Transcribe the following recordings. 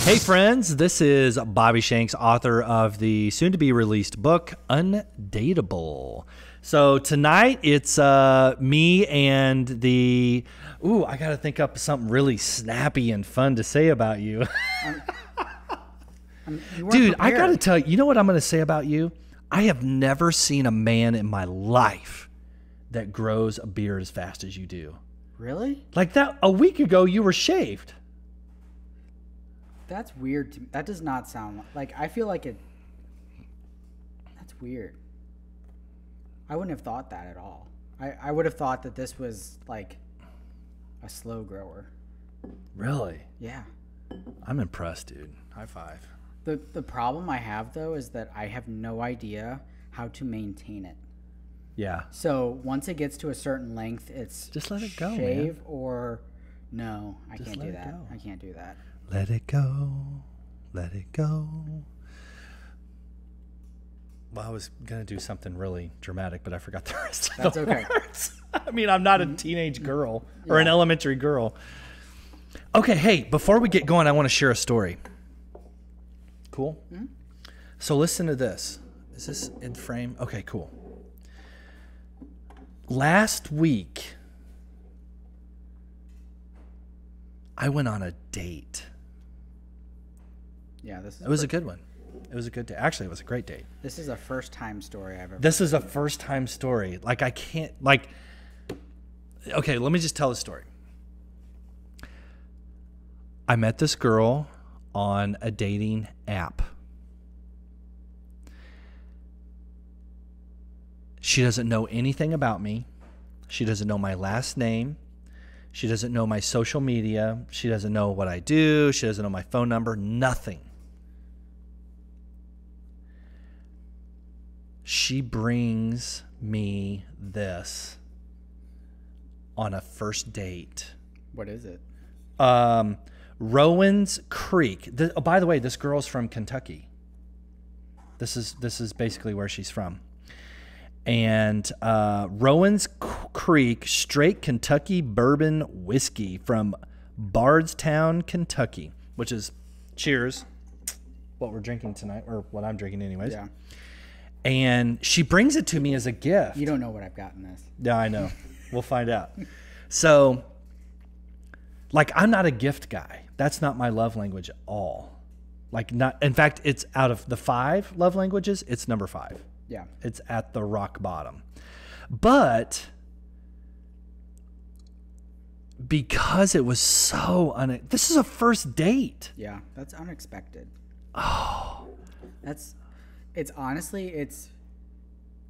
Hey friends, this is Bobby Shanks, author of the soon-to-be released book, Undateable. So tonight it's me and the... Ooh, I got to think up something really snappy and fun to say about you. Dude, I got to tell you, you know what I'm going to say about you? I have never seen a man in my life that grows a beard as fast as you do. Really? Like that, a week ago you were shaved. That's weird to me. That does not sound like I feel like it. That's weird. I wouldn't have thought that at all. I would have thought that this was like a slow grower. Really? Yeah. I'm impressed, dude. High five. The problem I have though is that I have no idea how to maintain it. Yeah. So once it gets to a certain length, it's just let it go, shave man. Or no, I Just can't let do it that. go. I can't do that. Let it go. Let it go. Well, I was going to do something really dramatic, but I forgot the rest of the words. I mean, I'm not a teenage girl or an elementary girl. Okay, hey, before we get going, I want to share a story. Cool? Mm-hmm. So listen to this. Is this in frame? Okay, cool. Last week, I went on a date. Yeah, it was a good one. It was a good day. Actually, it was a great date. This is a first-time story I've ever. This is a first-time story. Like I can't like. Okay, let me just tell the story. I met this girl on a dating app. She doesn't know anything about me. She doesn't know my last name. She doesn't know my social media. She doesn't know what I do. She doesn't know my phone number. Nothing. She brings me this on a first date. What is it? Rowan's Creek. Oh, by the way, this girl's from Kentucky. This is basically where she's from. And Rowan's Creek straight Kentucky bourbon whiskey from Bardstown, Kentucky, which is, cheers, what we're drinking tonight, or what I'm drinking anyways. Yeah. And she brings it to me as a gift. You don't know what I've got in this. Yeah, I know. We'll find out. So, like, I'm not a gift guy. That's not my love language at all. Like, not. In fact, it's out of the 5 love languages, it's number 5. Yeah. It's at the rock bottom. But because it was so this is a first date. Yeah, that's unexpected. Oh. It's honestly, it's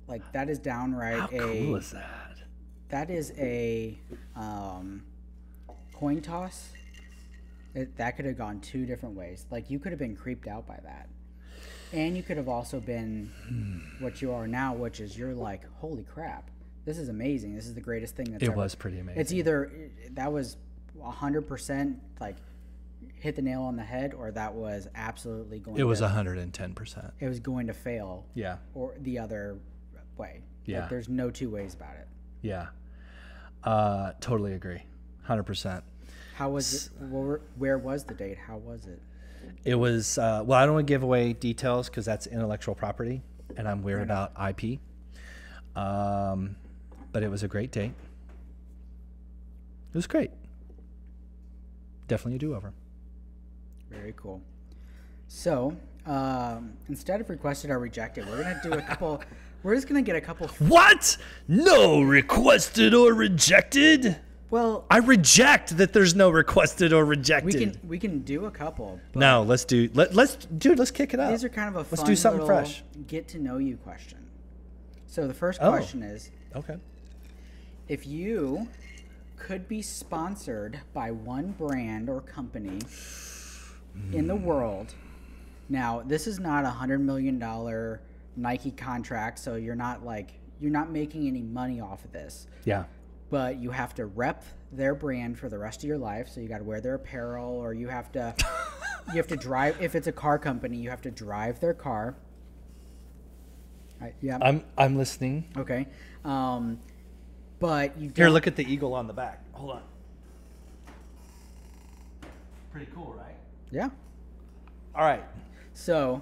like that is downright How cool is that? That is a coin toss. That could have gone 2 different ways. Like you could have been creeped out by that. And you could have also been what you are now, which is you're like, holy crap, this is amazing. This is the greatest thing that's ever. It was pretty amazing. It's either that was 100% like hit the nail on the head, or that was absolutely going. It was 110%. It was going to fail. Yeah. Or the other way. Yeah. Like, there's no 2 ways about it. Yeah. Totally agree. 100%. How was it? Where was the date? How was it? It was, well, I don't want to give away details because that's intellectual property, and I'm weird about IP. But it was a great date. It was great. Definitely a do-over. Very cool. So, instead of requested or rejected, we're going to do a couple, we're just going to get a couple. What? No requested or rejected? Well, I reject that there's no requested or rejected. We can do a couple. No, let's kick it up. These are kind of a fun let's do something fresh. Get to know you question. So the first question is, okay, if you could be sponsored by one brand or company in the world. Now, this is not $100 million Nike contract, so you're not making any money off of this. Yeah. But you have to rep their brand for the rest of your life. So you got to wear their apparel, or you have to drive. If it's a car company, you have to drive their car. Yeah. I'm listening. Okay. But you Here, look at the eagle on the back. Hold on. Pretty cool, right? Yeah. All right. So,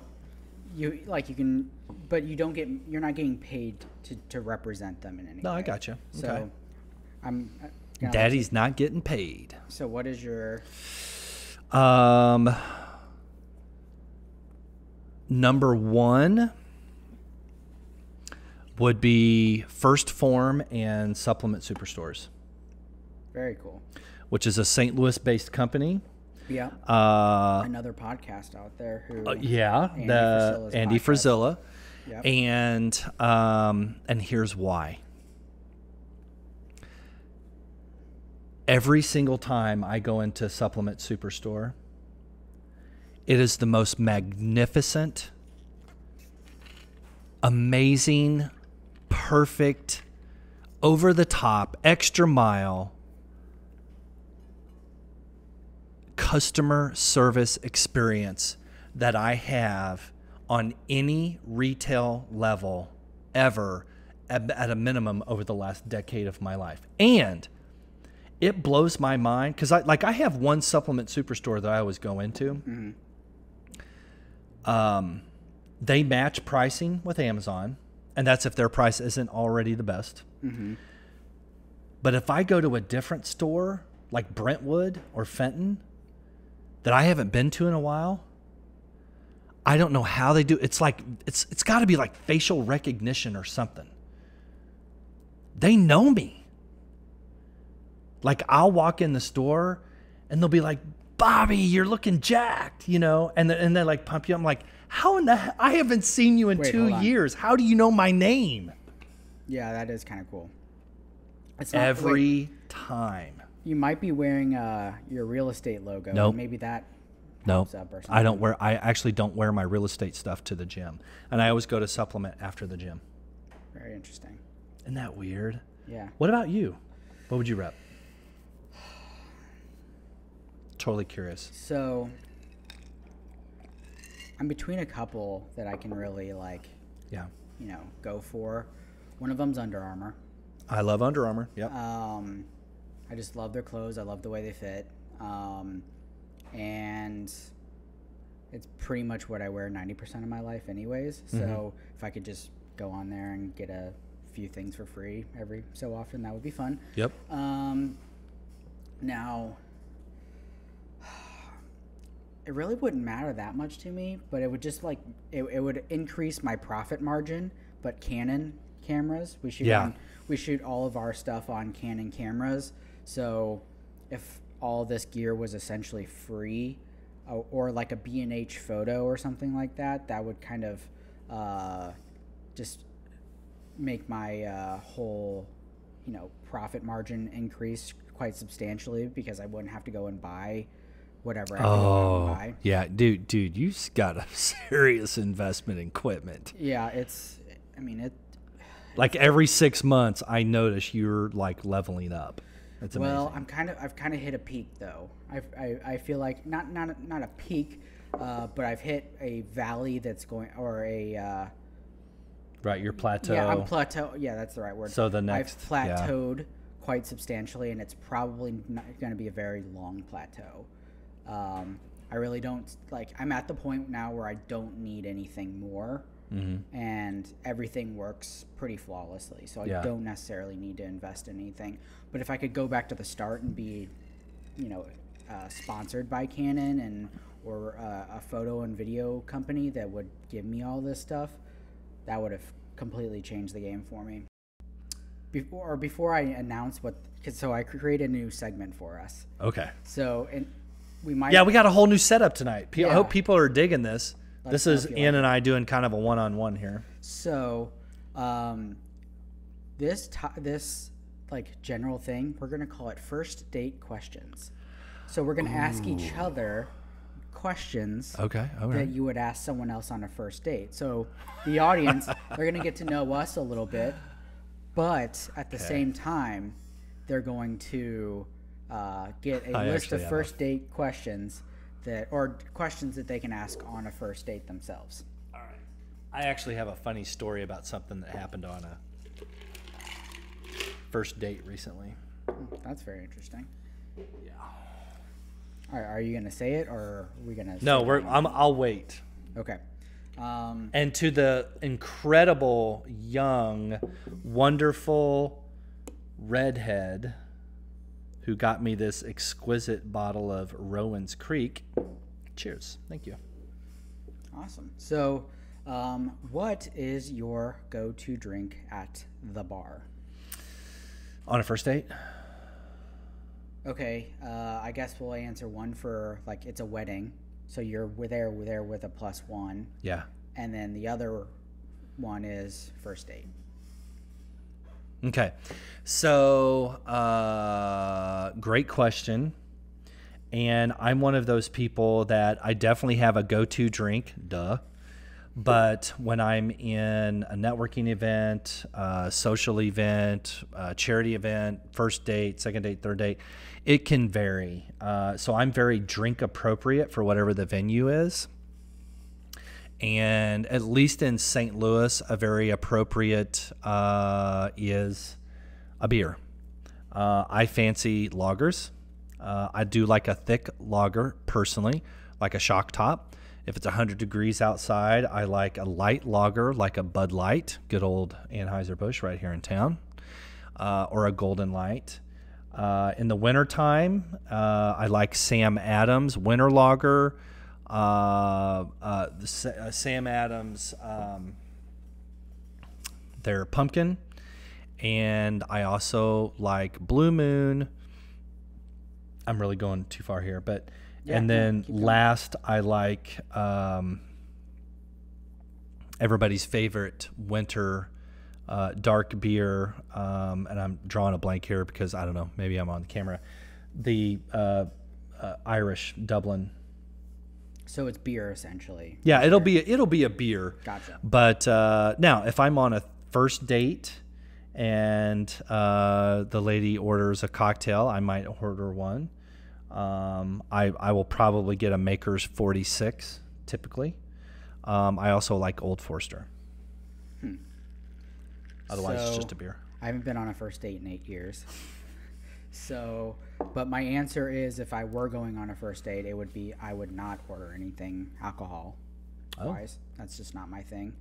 you can, but you're not getting paid to represent them in any way. No, I got you. So, Okay. I'm. Daddy's not getting paid. So, what is your? Number one would be First Form and Supplement Superstores. Very cool. Which is a St. Louis-based company. Yeah. Another podcast out there who. Andy Frisilla. Yep. And here's why. Every single time I go into Supplement Superstore, it is the most magnificent, amazing, perfect, over the top, extra mile customer service experience that I have on any retail level ever at a minimum over the last decade of my life. And it blows my mind because I have one Supplement Superstore that I always go into. Mm-hmm. They match pricing with Amazon, and that's if their price isn't already the best. Mm-hmm. But if I go to a different store like Brentwood or Fenton that I haven't been to in a while, I don't know how they do. It's like it's got to be like facial recognition or something. They know me. Like I'll walk in the store and they'll be like, "Bobby, you're looking jacked," and they like pump you. I'm like, "How in the I haven't seen you in 2 years. How do you know my name?" Yeah, that is kind of cool. It's not, every time. You might be wearing your real estate logo. Nope. Maybe that nope. pops up or something. I actually don't wear my real estate stuff to the gym. And I always go to Supplement after the gym. Very interesting. Isn't that weird? Yeah. What about you? What would you rep? Totally curious. So I'm between a couple that I can really go for. One of them's Under Armour. I love Under Armour. Yep. I just love their clothes. I love the way they fit. And it's pretty much what I wear 90% of my life anyways. So mm-hmm. if I could just go on there and get a few things for free every so often, that would be fun. Yep. Now, it really wouldn't matter that much to me, but it would just it would increase my profit margin. But Canon cameras, we shoot all of our stuff on Canon cameras. So if all this gear was essentially free, or like a B&H photo or something like that, that would kind of just make my whole profit margin increase quite substantially, because I wouldn't have to go and buy whatever I go and buy. Yeah, dude, you got a serious investment in equipment. Yeah, like every 6 months, I notice you're like leveling up. It's amazing. Well, I've kind of hit a peak though. I feel like not a peak, but I've hit a valley that's going, or a right, your plateau. Yeah, I'm plateau. Yeah, that's the right word. So the next, I've plateaued quite substantially, and it's probably not going to be a very long plateau. I really don't I'm at the point now where I don't need anything more. Mm-hmm. And everything works pretty flawlessly, so I don't necessarily need to invest in anything. But if I could go back to the start and be, sponsored by Canon or a photo and video company that would give me all this stuff, that would have completely changed the game for me. Before I announce so I created a new segment for us. Okay. So we might. Yeah, we got a whole new setup tonight. I hope people are digging this. This is Ian and I doing kind of a one-on-one here. So, this general thing, we're gonna call it first date questions. So we're gonna ask each other questions that you would ask someone else on a first date. So the audience, they're gonna get to know us a little bit, but at the same time, they're going to get a list of first date questions. Questions that they can ask on a first date themselves. All right. I actually have a funny story about something that happened on a first date recently. That's very interesting. Yeah. Are you gonna say it, or are we gonna? No, sit down? I'll wait. Okay. And to the incredible, young, wonderful redhead who got me this exquisite bottle of Rowan's Creek, cheers. Thank you. Awesome. So, what is your go-to drink at the bar? On a first date? Okay, I guess we'll answer one for, like, it's a wedding, so we're there with a +1, Yeah. and then the other one is first date. Okay. So, great question. And I'm one of those people that I definitely have a go-to drink, duh. But when I'm in a networking event, social event, charity event, first date, second date, third date, it can vary. So I'm very drink appropriate for whatever the venue is. And at least in St. Louis, a very appropriate is a beer. I fancy lagers. I do like a thick lager personally, like a shock top. If it's 100 degrees outside, I like a light lager, like a Bud Light, good old Anheuser-Busch right here in town, or a Golden Light. In the wintertime, I like Sam Adams Winter Lager. Sam Adams, their pumpkin, and I also like Blue Moon. I'm really going too far here, but Yeah, and then keep going. last I like everybody's favorite winter dark beer, and I'm drawing a blank here because I don't know, maybe I'm on camera. The Irish Dublin. So it's beer, essentially. Yeah, it'll be a beer. Gotcha. But now, if I'm on a first date and the lady orders a cocktail, I might order one. I will probably get a Maker's 46 typically. I also like Old Forester. Otherwise, it's So, just a beer. I haven't been on a first date in 8 years. So, but my answer is, if I were going on a first date, it would be, I would not order anything alcohol wise. That's just not my thing.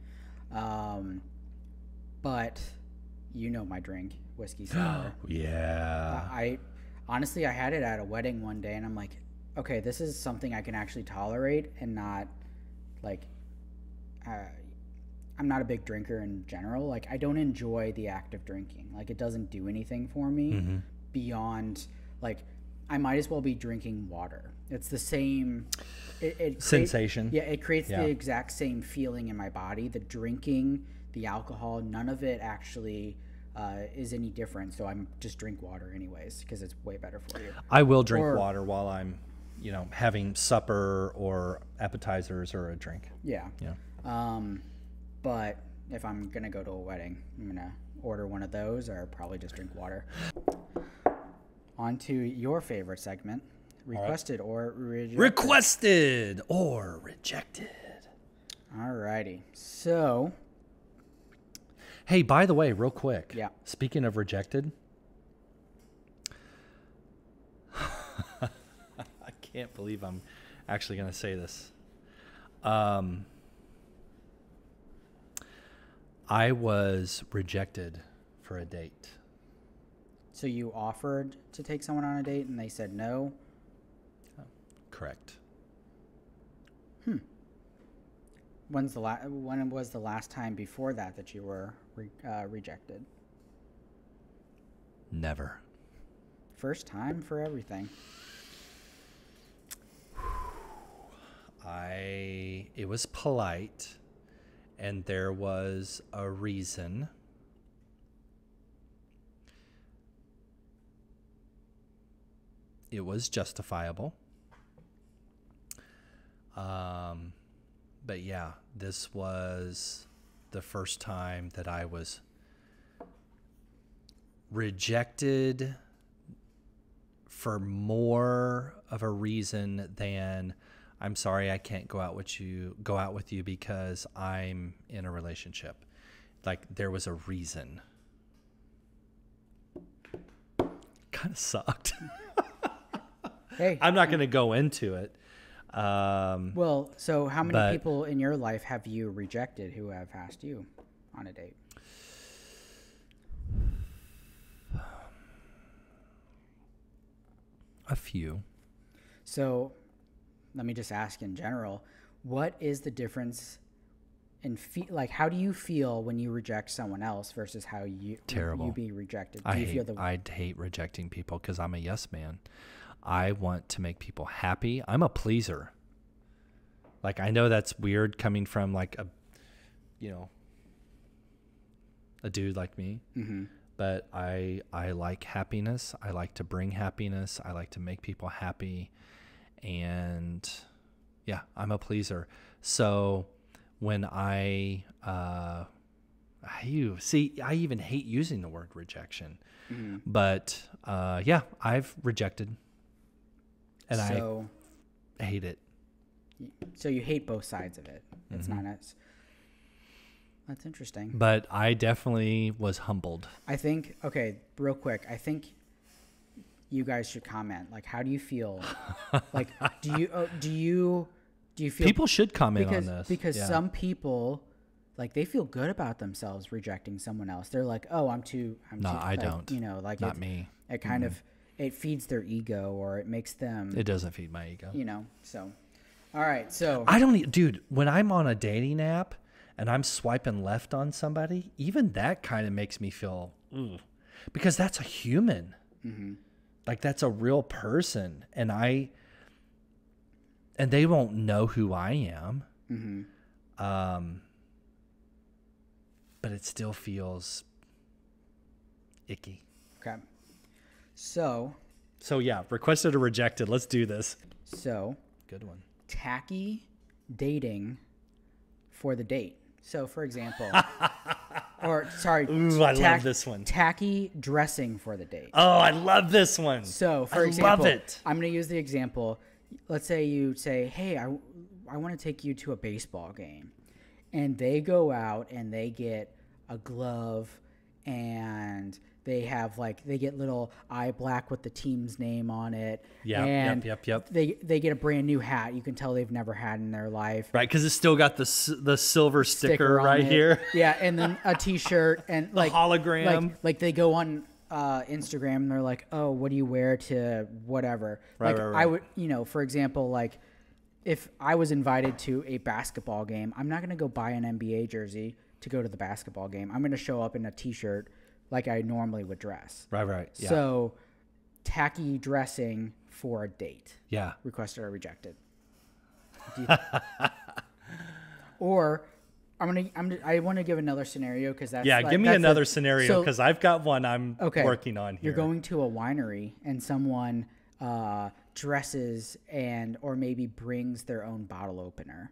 But you know my drink, whiskey sour. Yeah. I honestly, I had it at a wedding one day, and I'm like, okay, this is something I can actually tolerate and not like. I'm not a big drinker in general. Like, I don't enjoy the act of drinking. Like, it doesn't do anything for me beyond, like, I might as well be drinking water. It's the same Sensation. It creates the exact same feeling in my body. The drinking, the alcohol, none of it actually is any different. So I'm just drink water anyways because it's way better for you. I will drink water while I'm, having supper or appetizers or a drink. Yeah. Yeah. But if I'm going to go to a wedding, I'm going to order one of those or probably just drink water. On to your favorite segment, requested or rejected. Requested or rejected. Alrighty. So, hey, by the way, real quick. Yeah. Speaking of rejected, I can't believe I'm actually going to say this. I was rejected for a date. so you offered to take someone on a date and they said no? Correct. When was the last time before that you were rejected? Never. First time for everything. It was polite, and there was a reason. It was justifiable. But yeah, this was the first time that I was rejected for more of a reason than I'm sorry I can't go out with you because I'm in a relationship. Like, there was a reason. Kind of sucked. Hey, I'm not going to go into it. Well, so how many people in your life have you rejected who have asked you on a date? A few. So let me just ask in general, what is the difference in like how do you feel when you reject someone else versus how you be rejected? I hate rejecting people because I'm a yes man. I want to make people happy. I'm a pleaser. Like, I know that's weird coming from like a dude like me. Mm-hmm. But I like happiness. I like to bring happiness. I like to make people happy. And yeah, I'm a pleaser. So when I even hate using the word rejection. Mm-hmm. But yeah, I've rejected. And I hate it. So you hate both sides of it. It's not as... That's interesting. But I definitely was humbled. I think, okay, real quick, I think you guys should comment. Like, how do you feel? Like, do you feel... People should comment on this. Because some people, like, they feel good about themselves rejecting someone else. They're like, oh, I'm too... I don't. Like... Not me. It kind of... It feeds their ego, or it makes them... It doesn't feed my ego. So... All right, so... I don't... Dude, when I'm on a dating app... and I'm swiping left on somebody, even that kind of makes me feel, because that's a human. Mm-hmm. Like, that's a real person. And they won't know who I am. Mm-hmm. But it still feels icky. Okay. So yeah, requested or rejected. Let's do this. So. Good one. Tacky dating for the date. So, for example, or sorry, I love this one. Tacky dressing for the date. Oh, I love this one. So, for example, I'm going to use the example. Let's say you say, hey, I want to take you to a baseball game. And they go out and they get a glove and they have they get little eye black with the team's name on it. Yeah. And yep. They get a brand new hat. You can tell they've never had in their life. Right, because it's still got the silver sticker right here. Yeah, and then a T-shirt and the hologram. Like they go on Instagram and they're like, oh, what do you wear to whatever? Right. I would, for example, like if I was invited to a basketball game, I'm not going to go buy an NBA jersey to go to the basketball game. I'm going to show up in a T-shirt like I normally would dress. Right. Yeah. So, tacky dressing for a date. Yeah. Requested or rejected. Or I want to give another scenario because that's... Yeah, give me another scenario because I've got one I'm working on here. You're going to a winery and someone dresses or maybe brings their own bottle opener.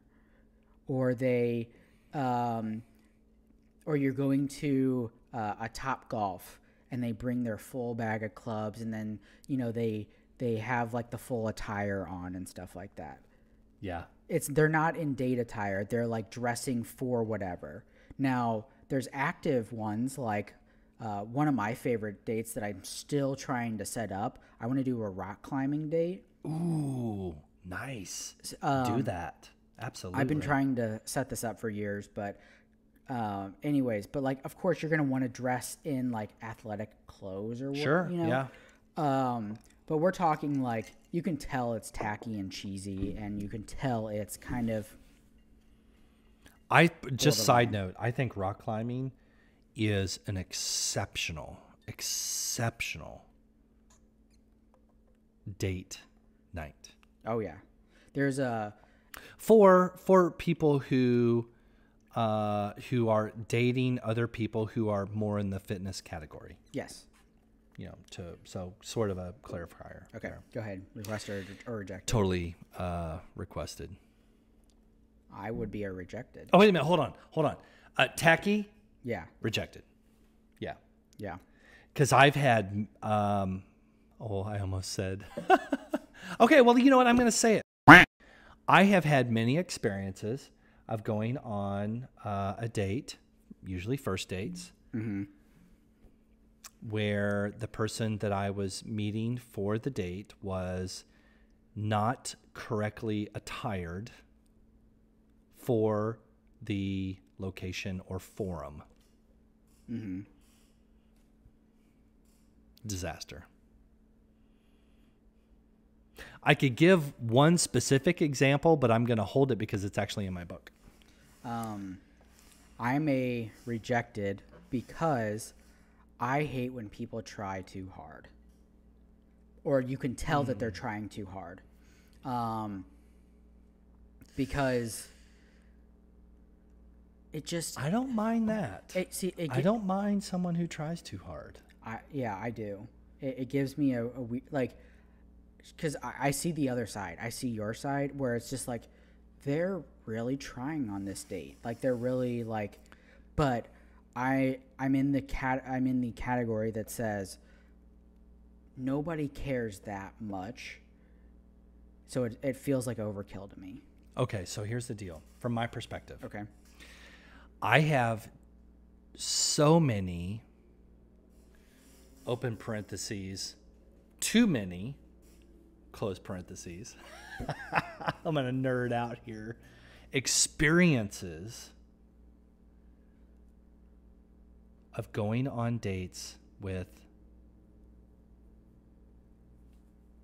Or they... or you're going to... a Top Golf and they bring their full bag of clubs and then they have like the full attire on and stuff like that. Yeah, they're not in date attire, they're like dressing for whatever. Now there's active ones like one of my favorite dates that I'm still trying to set up. I want to do a rock climbing date. Ooh, nice. Do that. Absolutely. I've been trying to set this up for years, but anyways, but like, of course, you're gonna want to dress in like athletic clothes or sure, yeah. But we're talking like you can tell it's tacky and cheesy, and you can tell it's kind of. Side note, I think rock climbing is an exceptional date night. Oh yeah, there's for people who are dating other people who are more in the fitness category. Yes. So sort of a clarifier. Okay, there. Go ahead. Requested or rejected? Totally requested. I would be a rejected. Oh, wait a minute. Hold on. Tacky? Yeah. Rejected. Yeah. Yeah. Because I've had, I almost said. Okay, well, you know what? I'm going to say it. I have had many experiences of going on a date, usually first dates, where the person that I was meeting for the date was not correctly attired for the location or forum. Mm-hmm. Disaster. I could give one specific example, but I'm going to hold it because it's actually in my book. I'm a rejected because I hate when people try too hard. Or you can tell that they're trying too hard. Because it just... I don't mind that. I don't mind someone who tries too hard. I do. It gives me a like... Because I see the other side. I see your side where it's just like, they're really trying on this date. Like, they're really like... But I'm in the category that says... Nobody cares that much, so it feels like overkill to me. Okay, so here's the deal. From my perspective, Okay. I have so many, open parentheses, too many, close parentheses. I'm going to nerd out here. Experiences of going on dates with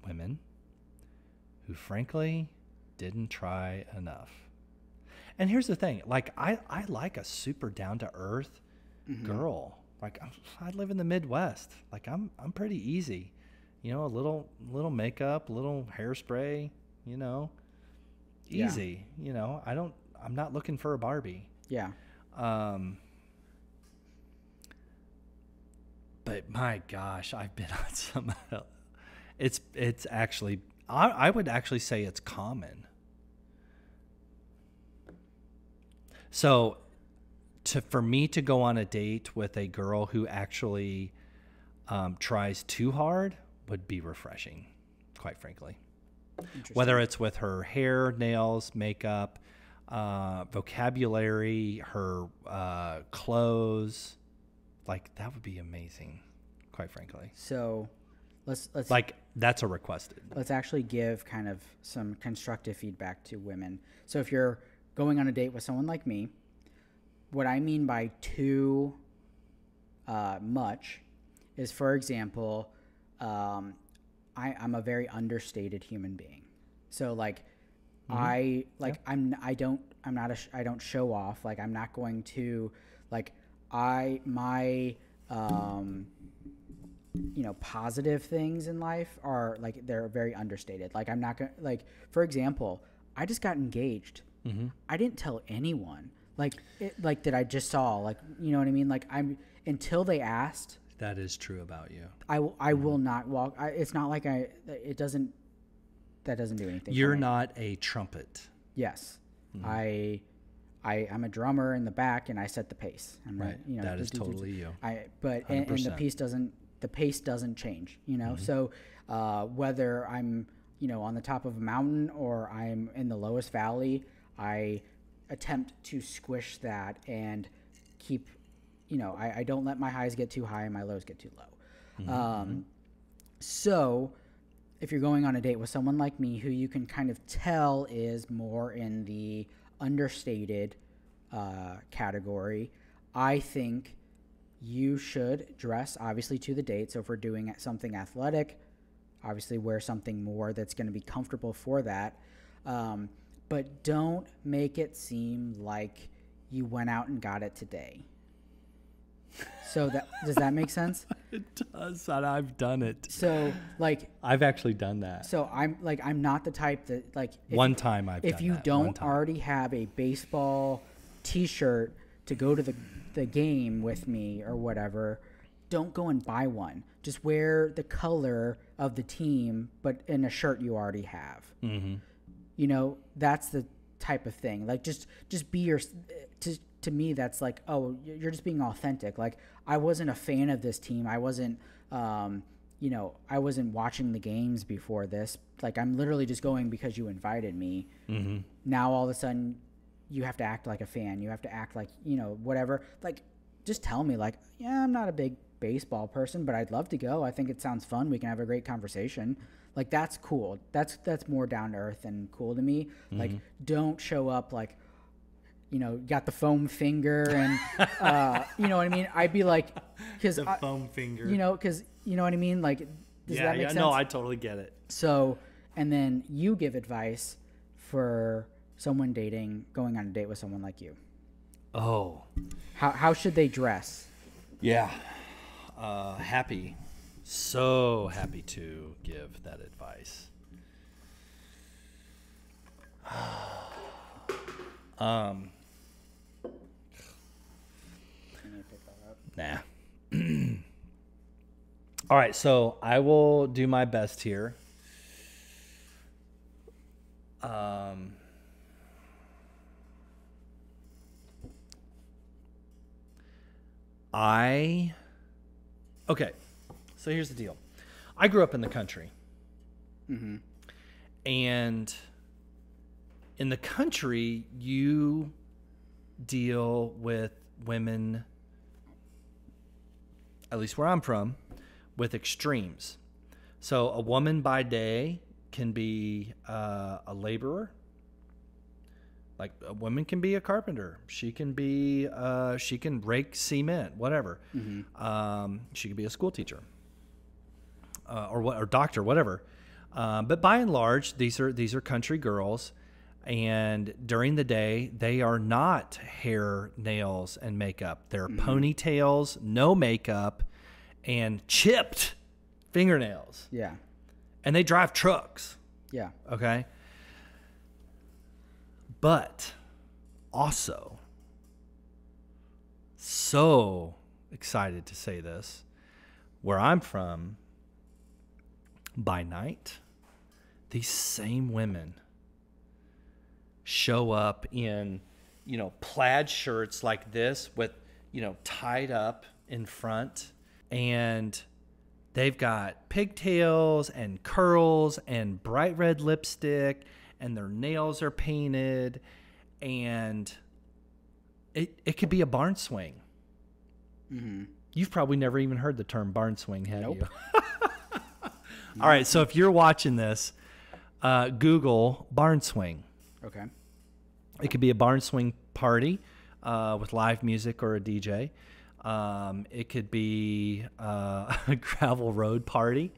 women who frankly didn't try enough. And here's the thing, like I like a super down to earth girl. Like I live in the Midwest. Like I'm pretty easy. You know, a little makeup, a little hairspray, you know. Easy, yeah. You know. I'm not looking for a Barbie. Yeah. But my gosh, I've been on some It's actually, I would actually say it's common. So for me to go on a date with a girl who actually tries too hard would be refreshing, quite frankly. Whether it's with her hair, nails, makeup, vocabulary, her clothes, like that would be amazing, quite frankly. So let's like that's a requested. Let's actually give kind of some constructive feedback to women. So if you're going on a date with someone like me, what I mean by too much is, for example, I'm a very understated human being. So like I don't show off. Like I'm not going to like positive things in life are like, they're very understated. Like I'm not going to, like, for example, I just got engaged. I didn't tell anyone that I just saw, like, you know what I mean? Like until they asked. That is true about you. I will not walk. It's not like that doesn't do anything. You're not a trumpet. Yes. I'm a drummer in the back and I set the pace. Right. That is totally you. And the pace doesn't change, you know? So, whether I'm, on the top of a mountain or I'm in the lowest valley, I attempt to squish that and keep, I don't let my highs get too high and my lows get too low. So if you're going on a date with someone like me who you can kind of tell is more in the understated category, I think you should dress obviously to the date. So if we're doing something athletic, obviously wear something more that's going to be comfortable for that. But don't make it seem like you went out and got it today. So does that make sense? It does, and I've done it. So like I've actually done that. So I'm not the type that like if you don't already have a baseball T-shirt to go to the game with me or whatever, don't go and buy one. Just wear the color of the team, but in a shirt you already have. That's the type of thing. Like just be to me, that's like, oh, you're just being authentic. Like I wasn't a fan of this team. I wasn't, I wasn't watching the games before this. Like I'm literally just going because you invited me. Now all of a sudden you have to act like a fan. You have to act like, whatever. Like just tell me like, yeah, I'm not a big baseball person, but I'd love to go. I think it sounds fun. We can have a great conversation. Like, that's cool. That's more down to earth and cool to me. Like, don't show up like, you know, got the foam finger and, you know what I mean? I'd be like, because foam finger, you know, because you know what I mean? Like, does that make sense? No, I totally get it. So, and then you give advice for someone going on a date with someone like you. Oh, how should they dress? Yeah. Happy. So happy to give that advice. Nah. All right, so I will do my best here. Okay, so here's the deal. I grew up in the country. Mm-hmm. And in the country, you deal with women, at least where I'm from, with extremes. So a woman by day can be a laborer. Like, a woman can be a carpenter. She can be, she can rake cement, whatever. Mm-hmm. She could be a school teacher, or doctor, whatever. But by and large, these are country girls, and during the day, they are not hair, nails, and makeup. They're ponytails, no makeup, and chipped fingernails. Yeah. And they drive trucks. Yeah. Okay. But also, so excited to say this, where I'm from, by night, these same women show up in, you know, plaid shirts like this with, you know, tied up in front, and they've got pigtails and curls and bright red lipstick, and their nails are painted, and it could be a barn swing. Mm-hmm. You've probably never even heard the term barn swing, have Nope. you? All right, so if you're watching this, Google barn swing. Okay. It could be a barn swing party with live music or a DJ. It could be a gravel road party.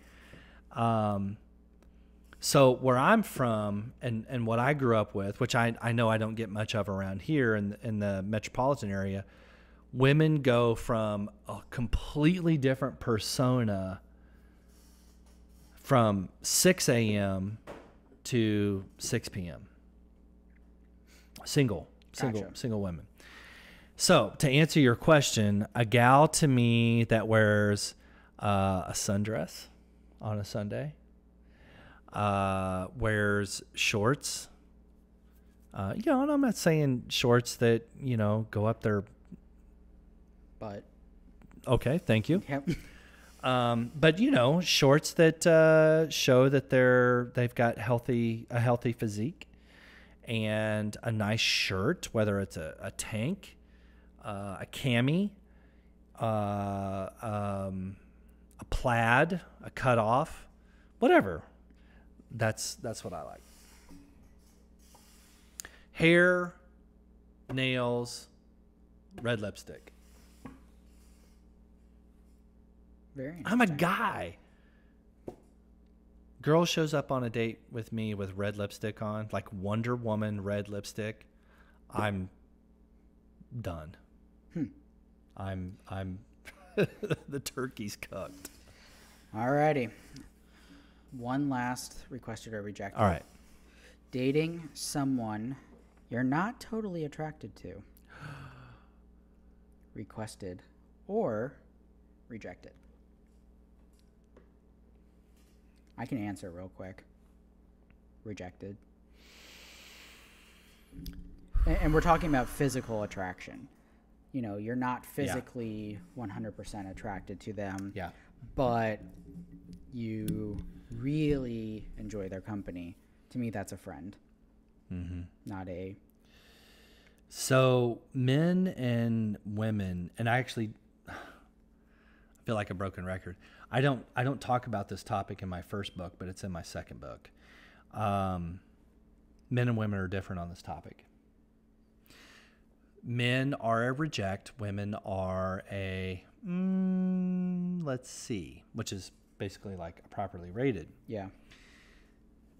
So where I'm from and what I grew up with, which I know I don't get much of around here in the metropolitan area, women go from a completely different persona from 6 a.m. to 6 p.m. Single women. So to answer your question, a gal to me that wears a sundress on a Sunday, wears shorts, you know, and I'm not saying shorts that, you know, go up their But okay, thank you. yep. But you know, shorts that show that they've got a healthy physique, and a nice shirt, whether it's a tank, a cami, a plaid, a cutoff, whatever. That's what I like. Hair, nails, red lipstick. Very I'm a interesting. guy. Girl shows up on a date with me with red lipstick on, like Wonder Woman red lipstick. I'm done. I'm the turkey's cooked. Alrighty. One last requested or rejected. All right. Dating someone you're not totally attracted to. Requested or rejected. I can answer real quick. Rejected. And we're talking about physical attraction. You know, you're not physically 100% attracted to them. Yeah. But you really enjoy their company. To me, that's a friend. Mm-hmm. Not a... So men and women, and I I feel like a broken record. I don't talk about this topic in my first book, but it's in my second book. Men and women are different on this topic. Men are a reject. Women are a let's see, which is basically like properly rated. Yeah.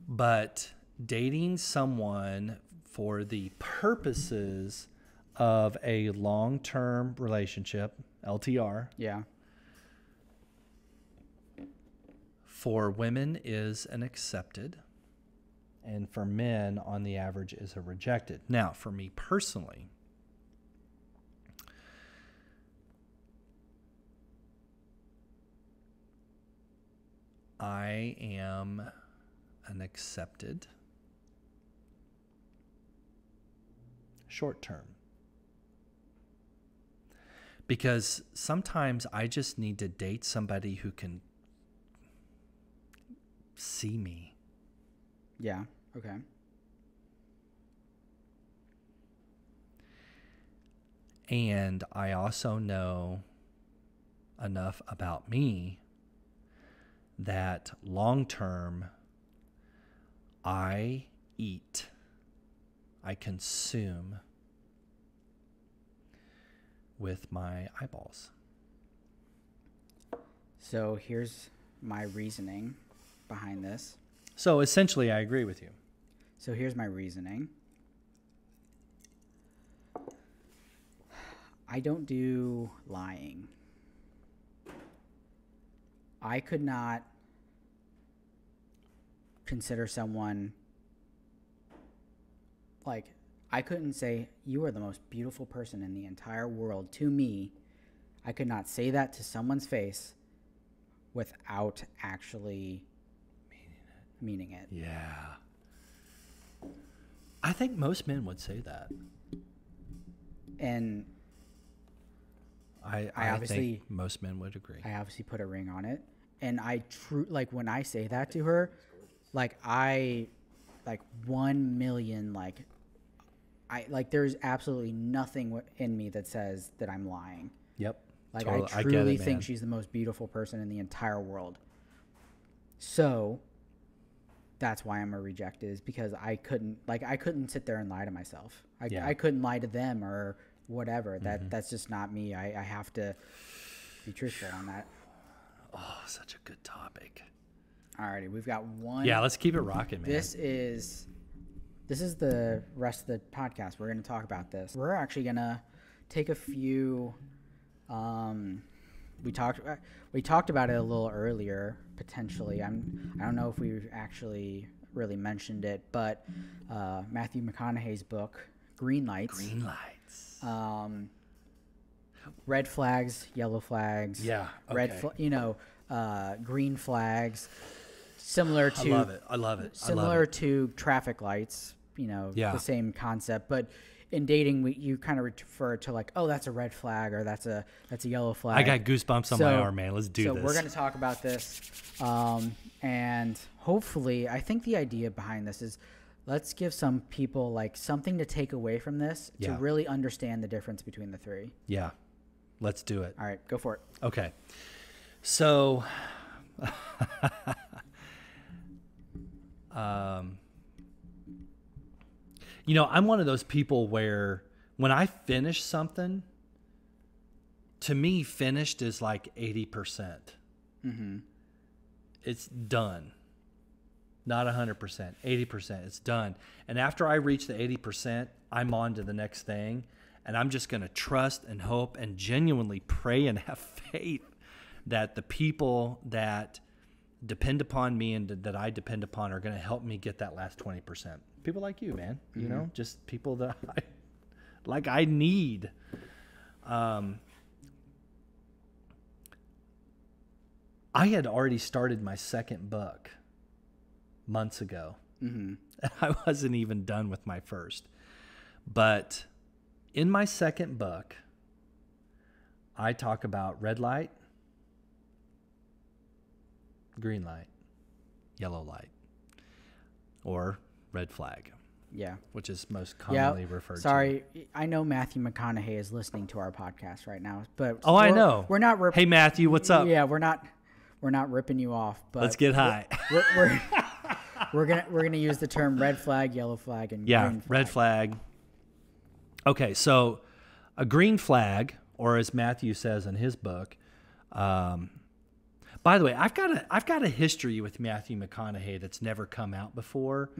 But dating someone for the purposes of a long-term relationship, LTR, Yeah. for women is an accepted, and for men, on the average, is a rejected. Now, for me personally, I am an accepted short term. Because sometimes I just need to date somebody who can see me. Yeah. Okay. And I also know enough about me that long term, I eat, I consume with my eyeballs. So here's my reasoning behind this. So essentially, I agree with you. So here's my reasoning. I don't do lying. I could not consider someone like, I couldn't say you are the most beautiful person in the entire world to me. I could not say that to someone's face without actually meaning it. Yeah. I think most men would say that. And I obviously think most men would agree. I obviously put a ring on it, and like when I say that to her, like 1 million, there's absolutely nothing in me that says that I'm lying. Yep. Like totally. I truly think she's the most beautiful person in the entire world. So that's why I'm a reject, is because I couldn't sit there and lie to myself. I couldn't lie to them or whatever. That's just not me. I have to be truthful on that. Oh, such a good topic. Alrighty, we've got one. Yeah, let's keep it rocking, man. This is the rest of the podcast. We're going to talk about this. We're actually going to take a few. We talked about it a little earlier, potentially. I don't know if we've actually really mentioned it, but Matthew McConaughey's book, Green Lights. Green Lights. Red flags, yellow flags. Yeah. Okay. Green flags. Similar to. I love it. Similar to traffic lights. The same concept, but in dating, you kind of refer to like, oh, that's a red flag, or that's a yellow flag. I got goosebumps on my arm, man. Let's do this. So we're going to talk about this, and hopefully, I think the idea behind this is, let's give some people like something to take away from this to really understand the difference between the three. Yeah, let's do it. All right, go for it. Okay, so. I'm one of those people where when I finish something, to me, finished is like 80%. Mm-hmm. It's done. Not 100%, 80%. It's done. And after I reach the 80%, I'm on to the next thing. And I'm just going to trust and hope and genuinely pray and have faith that the people that depend upon me and that I depend upon are going to help me get that last 20%. People like you, man. Mm-hmm. Just people that I need. I had already started my second book months ago. Mm-hmm. I wasn't even done with my first. But in my second book, I talk about red light, green light, yellow light, or red flag. Yeah. which is most commonly referred to. Sorry, I know Matthew McConaughey is listening to our podcast right now, but I know. We're not. Hey, Matthew, what's up? Yeah, we're not ripping you off. But Let's get high. We're gonna use the term red flag, yellow flag, and green flag. Red flag. Okay, so a green flag, or as Matthew says in his book. By the way, I've got a history with Matthew McConaughey that's never come out before,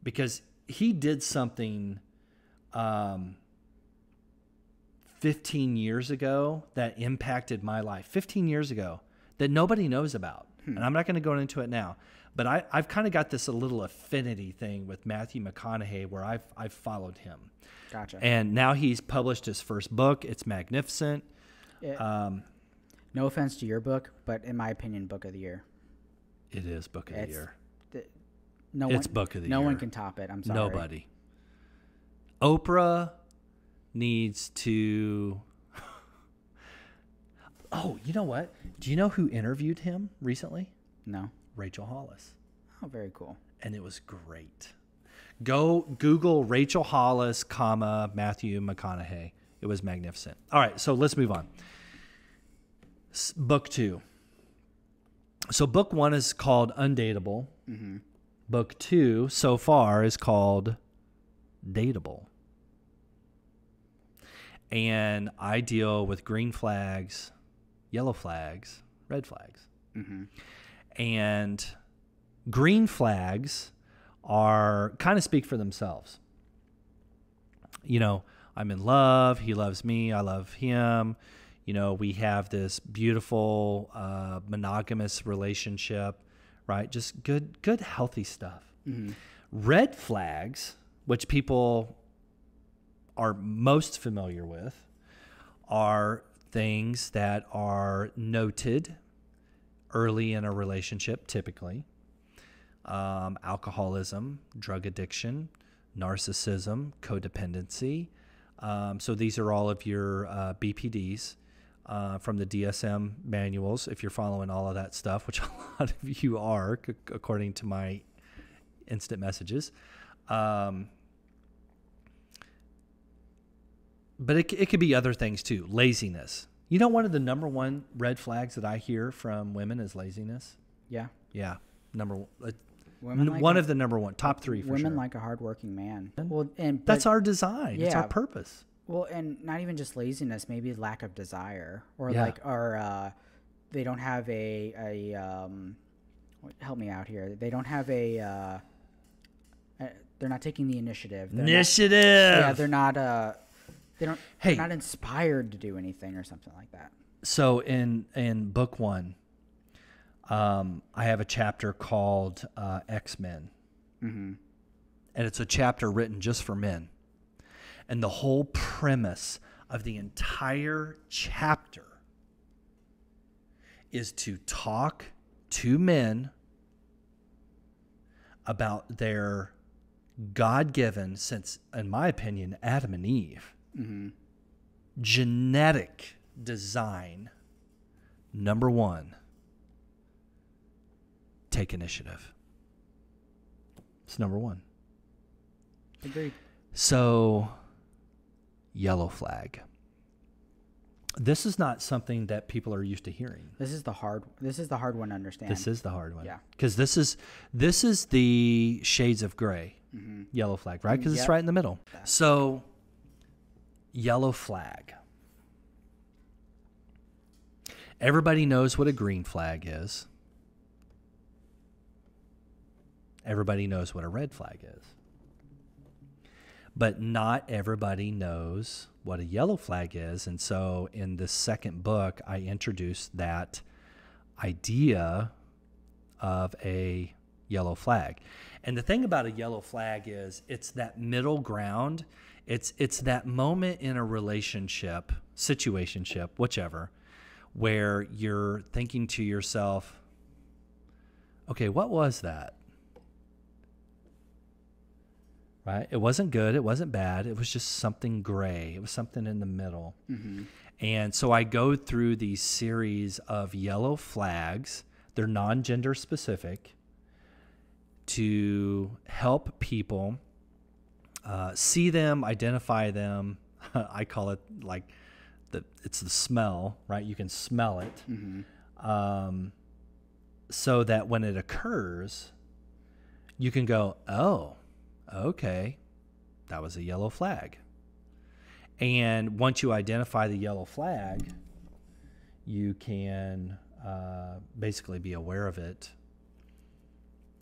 because he did something 15 years ago that impacted my life. 15 years ago that nobody knows about, and I'm not going to go into it now. But I've kind of got this a little affinity thing with Matthew McConaughey where I've followed him. Gotcha. And now he's published his first book. It's magnificent. No offense to your book, but in my opinion, book of the year. It is book of the year. It's book of the year. No one can top it. I'm sorry. Nobody. Oprah needs to... Oh, you know what? Do you know who interviewed him recently? No. Rachel Hollis. Oh, very cool. And it was great. Go Google Rachel Hollis, Matthew McConaughey. It was magnificent. All right, so let's move on. Book 2. So book 1 is called Undateable. Book 2 so far is called Dateable. And I deal with green flags, yellow flags, red flags. And green flags are kind of speak for themselves. You know, I'm in love. He loves me. I love him. You know, we have this beautiful monogamous relationship, right? Just good, healthy stuff. Red flags, which people are most familiar with, are things that are noted early in a relationship, typically. Alcoholism, drug addiction, narcissism, codependency. So these are all of your BPDs from the DSM manuals, if you're following all of that stuff, which a lot of you are, according to my instant messages. But it could be other things too. Laziness. You know, one of the number one red flags that I hear from women is laziness. Yeah. Yeah. One Like of the number one, top 3 for sure. Women like a hardworking man. Well, that's our design. It's our purpose. Well, and not even just laziness, maybe lack of desire, or they don't have a help me out here. They don't have they're not taking the initiative. They're not inspired to do anything or something like that. So in book 1, I have a chapter called X-Men. And it's a chapter written just for men. And the whole premise of the entire chapter is to talk to men about their God-given, since, in my opinion, Adam and Eve, genetic design. Number 1, take initiative. It's number 1. Agreed. So, yellow flag. This is not something that people are used to hearing. This is the hard one to understand. This is the hard one. Yeah. Because this is the shades of gray. Yellow flag, right? Because it's right in the middle. So, yellow flag. Everybody knows what a green flag is. Everybody knows what a red flag is. But not everybody knows what a yellow flag is. And so in the second book, I introduced that idea of a yellow flag. And the thing about a yellow flag is it's that middle ground. It's that moment in a relationship, situationship, whichever, where you're thinking to yourself, okay, what was that? Right? It wasn't good. It wasn't bad. It was just something gray. It was something in the middle. And so I go through these series of yellow flags. They're non-gender specific to help people see them, identify them. I call it like it's the smell, right? You can smell it. So that when it occurs, you can go, oh, okay, that was a yellow flag. And once you identify the yellow flag, you can basically be aware of it.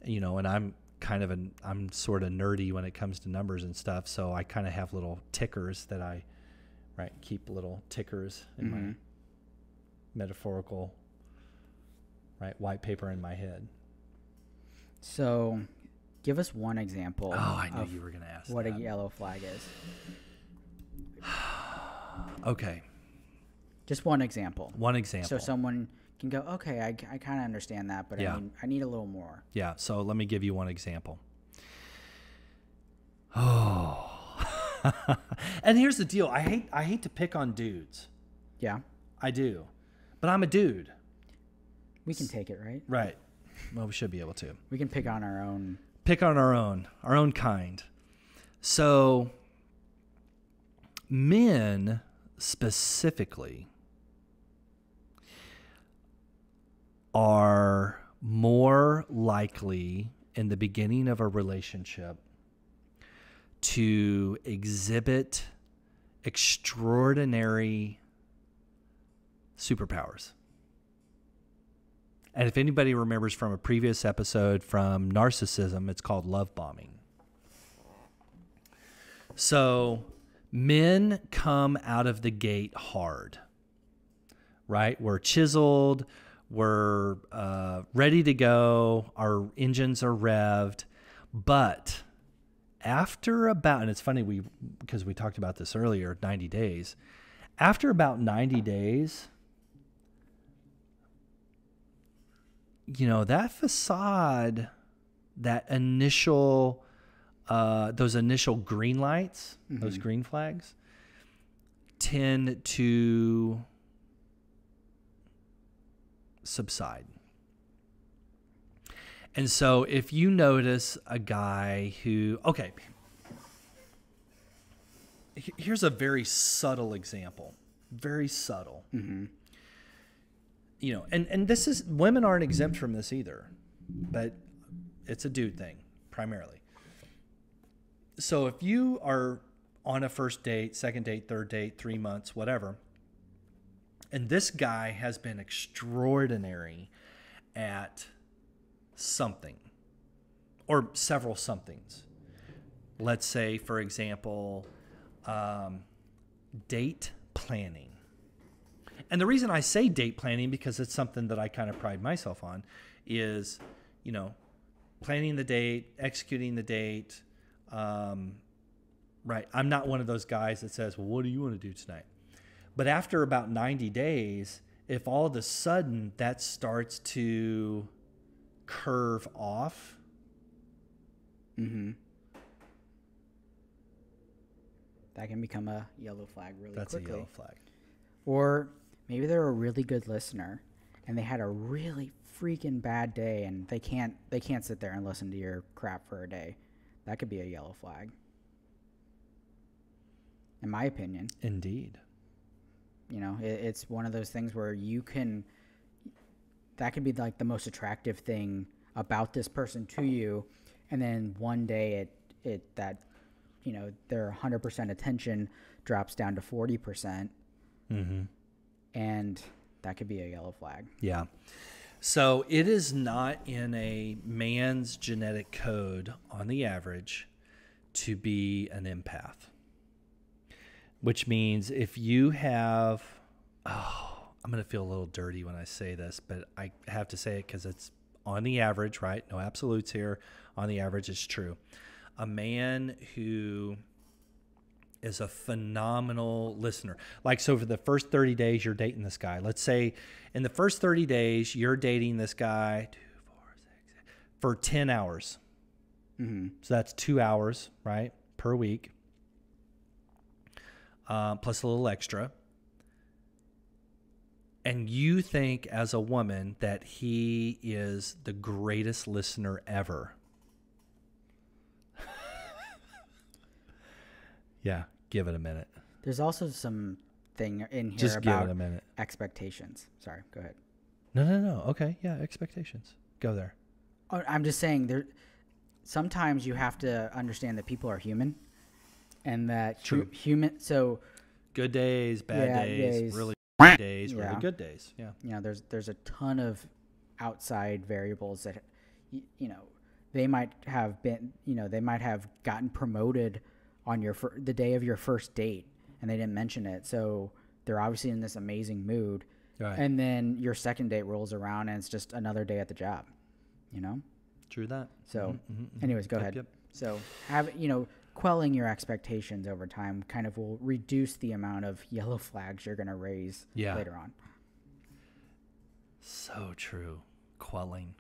You know, and I'm sort of nerdy when it comes to numbers and stuff. So I kind of have little tickers that I, keep little tickers in my metaphorical, white paper in my head. So give us one example. Oh, I knew you were going to ask what that. a yellow flag is. Okay. Just one example. One example. So someone can go, okay, I kind of understand that, but Yeah. I need a little more. Yeah. So let me give you one example. Oh. And here's the deal. I hate to pick on dudes. Yeah. I do. But I'm a dude. We can take it, right? Right. Well, we should be able to. We can pick on our own. Pick on our own kind. So men specifically are more likely in the beginning of a relationship to exhibit extraordinary superpowers. And if anybody remembers from a previous episode from narcissism, it's called love bombing. So men come out of the gate hard, right? We're chiseled. We're ready to go. Our engines are revved. But after about, and it's funny, because we talked about this earlier, 90 days. After about 90 days, that facade, that initial, those initial green lights, those green flags, tend to subside. And so if you notice a guy who, okay, here's a very subtle example, very subtle. And this is, women aren't exempt from this either, but it's a dude thing primarily. So if you are on a first date, second date, third date, 3 months, whatever, and this guy has been extraordinary at something or several somethings. Let's say, for example, date planning. And the reason I say date planning, because it's something that I kind of pride myself on, is, planning the date, executing the date. Right. I'm not one of those guys that says, well, what do you want to do tonight? But after about 90 days, if all of a sudden that starts to curve off, that can become a yellow flag really quickly. That's a yellow flag. Or maybe they're a really good listener and they had a really freaking bad day and they can't sit there and listen to your crap for a day. That could be a yellow flag, in my opinion. Indeed. It's one of those things where that could be like the most attractive thing about this person to you, and then one day their 100% attention drops down to 40%, and that could be a yellow flag. Yeah. So it is not in a man's genetic code on the average to be an empath. Which means if you have, I'm going to feel a little dirty when I say this, but I have to say it because it's on the average, right? No absolutes here. On the average, it's true. A man who is a phenomenal listener. Like, so for the first 30 days, you're dating this guy. Let's say in the first 30 days, you're dating this guy 2, 4, 6, for 10 hours. So that's 2 hours, right, per week. Plus a little extra. And you think as a woman that he is the greatest listener ever. Yeah. Give it a minute. There's also some thing in here Just give about it a minute. expectations. Sorry, go ahead. No. Okay. Yeah. Expectations. Go there. Oh, I'm just saying sometimes you have to understand that people are human and that True. human. So Good days, bad days, really days, really Yeah. good days. Yeah. There's a ton of outside variables that, they might have been, they might have gotten promoted on the day of your first date and they didn't mention it. So they're obviously in this amazing mood. Right. And then your second date rolls around and it's just another day at the job, True that. So anyways, go ahead. Yep. So quelling your expectations over time kind of will reduce the amount of yellow flags you're going to raise later on. So true. Quelling.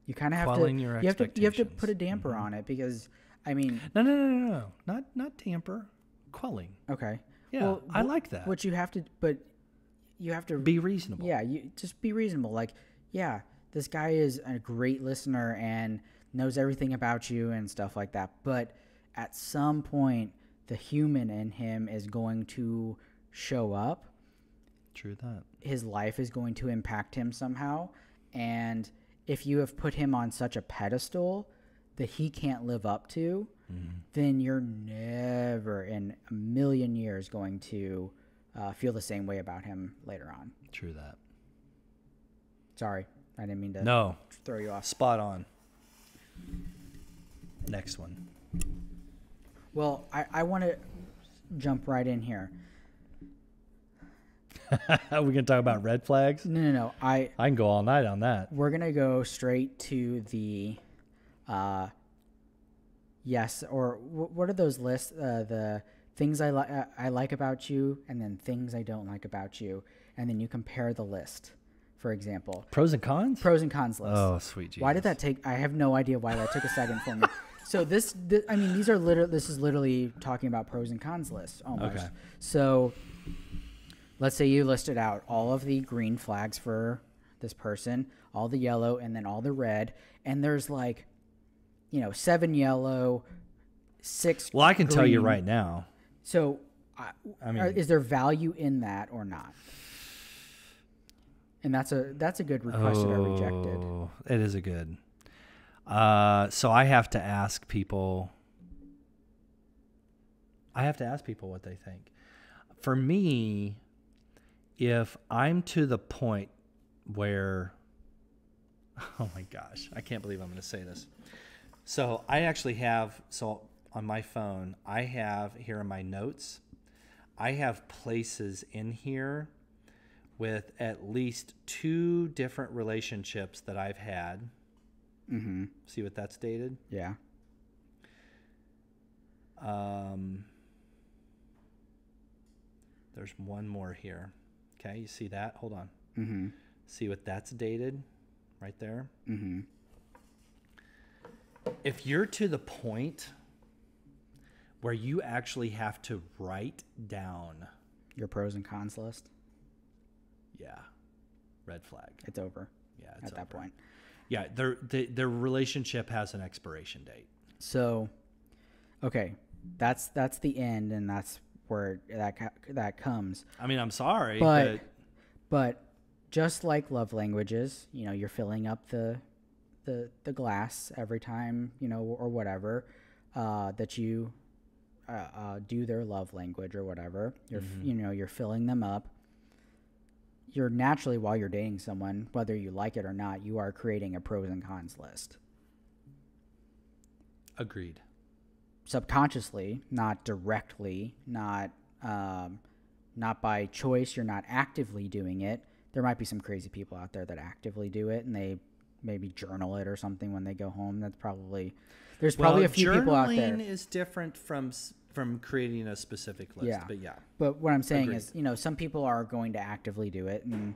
You kind of have Quelling to, your you have to expectations. put a damper on it because, I mean. No. Not damper. Quelling. Okay. Yeah, well, I like that. But you have to Be reasonable. Yeah, you just be reasonable. Like, yeah, this guy is a great listener and knows everything about you and stuff like that. But at some point, the human in him is going to show up. True that. His life is going to impact him somehow. And if you have put him on such a pedestal that he can't live up to, then you're never in a million years going to feel the same way about him later on. True that. Sorry, I didn't mean to throw you off. Spot on. Next one. Well, I want to jump right in here. Are we going to talk about red flags? No. I can go all night on that. We're going to go straight to the yes, or what are those lists? The things I like about you, and then things I don't like about you, and then you compare the list. For example, pros and cons list. Oh, sweet Jesus. Why did that take? I have no idea why that took a second for me. So this I mean, this is literally talking about pros and cons lists almost. Okay. So let's say you listed out all of the green flags for this person, all the yellow, and then all the red, and there's 7 yellow, 6 Well, I can tell you green. right now. So, I mean, is there value in that or not? And that's a good requested or rejected. It is a good. So I have to ask people. What they think. For me, if I'm to the point where, oh my gosh, I can't believe I'm going to say this. So I actually have, on my phone, I have here in my notes, I have places in here with at least 2 different relationships that I've had. Mm-hmm. See what that's dated? Yeah. There's one more here. Okay, you see that? Hold on. Mm-hmm. See what that's dated? Right there. Mm-hmm. If you're to the point where you actually have to write down Your pros and cons list, red flag. it's over. Yeah, it's at that over. point. Yeah, their relationship has an expiration date. So, okay, that's the end, and that's where that comes. I mean, I'm sorry, but just like love languages, you're filling up the glass every time, or whatever, that you do their love language or whatever. You're you're filling them up. You're naturally, while you're dating someone, whether you like it or not, you are creating a pros and cons list. Agreed. Subconsciously, not directly, not by choice. You're not actively doing it. There might be some crazy people out there that actively do it, and they maybe journal it or something when they go home. There's probably a few people out there. Journaling is different from creating a specific list. Yeah. But yeah. But what I'm saying Agreed. is, some people are going to actively do it, and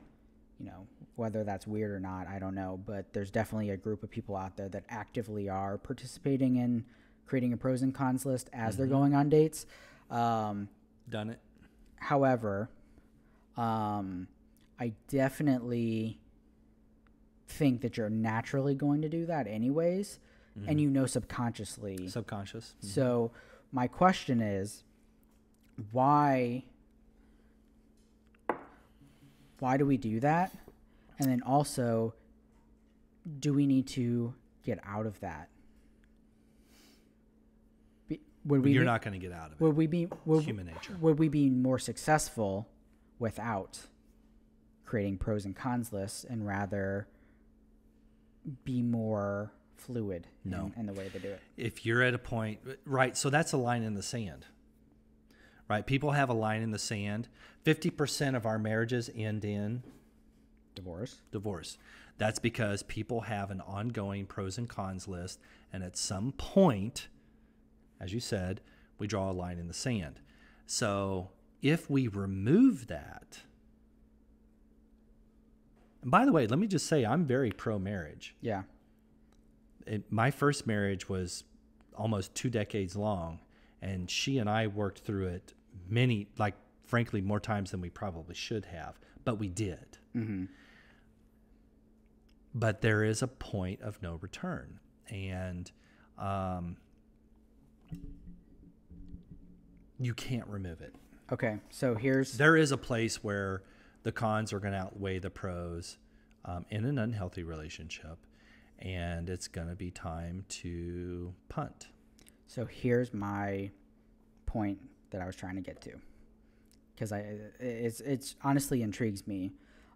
whether that's weird or not, I don't know. But there's definitely a group of people out there that actively are participating in creating a pros and cons list as they're going on dates. Done it. However, I definitely think that you're naturally going to do that anyways, and subconsciously. Subconscious. Mm-hmm. So my question is, why do we do that? And then also, do we need to get out of that? You're not going to get out of it. Human nature. Would we be more successful without creating pros and cons lists and rather be more fluid in the way they do it? If you're at a point, right, so that's a line in the sand, right? People have a line in the sand. 50% of our marriages end in divorce. That's because people have an ongoing pros and cons list, and at some point, as you said, we draw a line in the sand. So if we remove that, and by the way, let me just say, I'm very pro-marriage. Yeah. My first marriage was almost 2 decades long, and she and I worked through it frankly, more times than we probably should have, but we did. Mm-hmm. But there is a point of no return, and you can't remove it. Okay, so there is a place where the cons are going to outweigh the pros in an unhealthy relationship, and it's going to be time to punt. So here's my point that I was trying to get to, because it's honestly intrigues me.